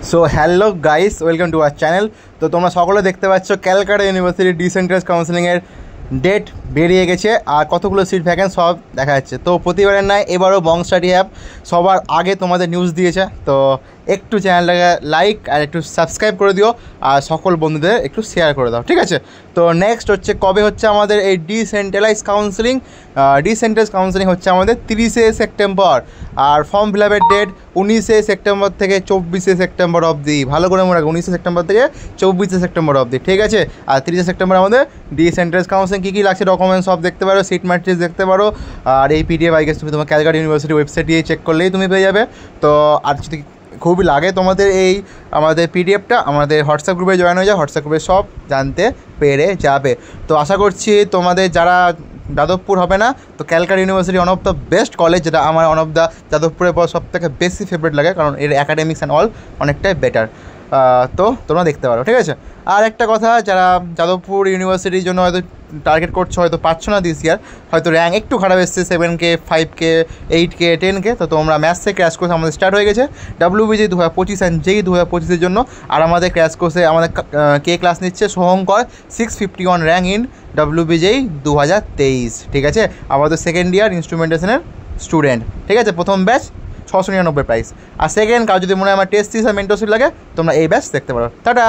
So hello guys, welcome to our channel. তো তোমরা সকলে দেখতে পাচ্ছ ক্যালকাটা ইউনিভার্সিটি ডিসেন্ট্রালাইজড কাউন্সেলিংয়ের ডেট বেরিয়ে গেছে আর কতগুলো সিট ভ্যাকেন্ট সব দেখা যাচ্ছে। তো প্রতিবারের নয় এবারও বং স্টাডি অ্যাপ সবার আগে তোমাদের নিউজ দিয়েছে। তো একটু চ্যানেলটাকে লাইক আর একটু সাবস্ক্রাইব করে দিও আর সকল বন্ধুদের একটু শেয়ার করে দাও, ঠিক আছে? তো নেক্সট হচ্ছে কবে হচ্ছে আমাদের এই ডিসেন্ট্রালাইজড কাউন্সেলিং। ডিসেন্ট্রালাইজড কাউন্সেলিং হচ্ছে আমাদের 30শে সেপ্টেম্বর আর ফর্ম ফিল আপের ডেট 19শে সেপ্টেম্বর থেকে 24শে সেপ্টেম্বর অবধি। ভালো করে মনে রাখো, 19শে সেপ্টেম্বর থেকে 24শে সেপ্টেম্বর অবধি, ঠিক আছে? আর 30শে সেপ্টেম্বর আমাদের ডিসেন্ট্রালাইজড কাউন্সেলিং কী কী লাগছে ডকুমেন্টস সব দেখতে পারো, সিট ম্যাট্রিক্স দেখতে পারো। আর এই পিডিএফ আই গেস তুমি তোমার ক্যালকাটা ইউনিভার্সিটি ওয়েবসাইট দিয়ে চেক করলেই তুমি পেয়ে যাবে। তো আর যদি খুবই লাগে তোমাদের এই আমাদের পিডিএফটা আমাদের হোয়াটসঅ্যাপ গ্রুপে জয়েন হয়ে যায়, হোয়াটসঅ্যাপ গ্রুপে সব জানতে পেরে যাবে। তো আশা করছি তোমাদের যারা যাদবপুর হবে না, তো Calcutta university one of the best college, যেটা আমার ওয়ান অফ দ্য যাদবপুরের পর সব থেকে বেশি ফেভারিট লাগে, কারণ এর অ্যাকাডেমিক্স অ্যান্ড অল অনেকটাই বেটার। তো তোমরা দেখতে পারো, ঠিক আছে? আর একটা কথা, যারা যাদবপুর ইউনিভার্সিটির জন্য হয়তো টার্গেট করছো, হয়তো পাচ্ছ না দিস ইয়ার, হয়তো র্যাঙ্ক একটু খারাপ এসছে 7K 5K 8K 10K, তো তোমরা ম্যাথস থেকে ক্র্যাশ কোর্স আমাদের স্টার্ট হয়ে গেছে WBJ 2025 অ্যান্ড যেই 2025-এর জন্য। আর আমাদের ক্র্যাশ কোর্সে আমাদের কে ক্লাস নিচ্ছে শুভঙ্কর 651 র্যাঙ্ক ইন WBJ 2023, ঠিক আছে? আমাদের সেকেন্ড ইয়ার ইনস্ট্রুমেন্টেশনের স্টুডেন্ট, ঠিক আছে? প্রথম ব্যাচ 699 প্রাইস। আর সেকেন্ড কার যদি মনে হয় আমার টেস্ট সিরিজ আর মেন্টরশিপ লাগে, তোমরা এই ব্যাচ দেখতে পারো। টাটা।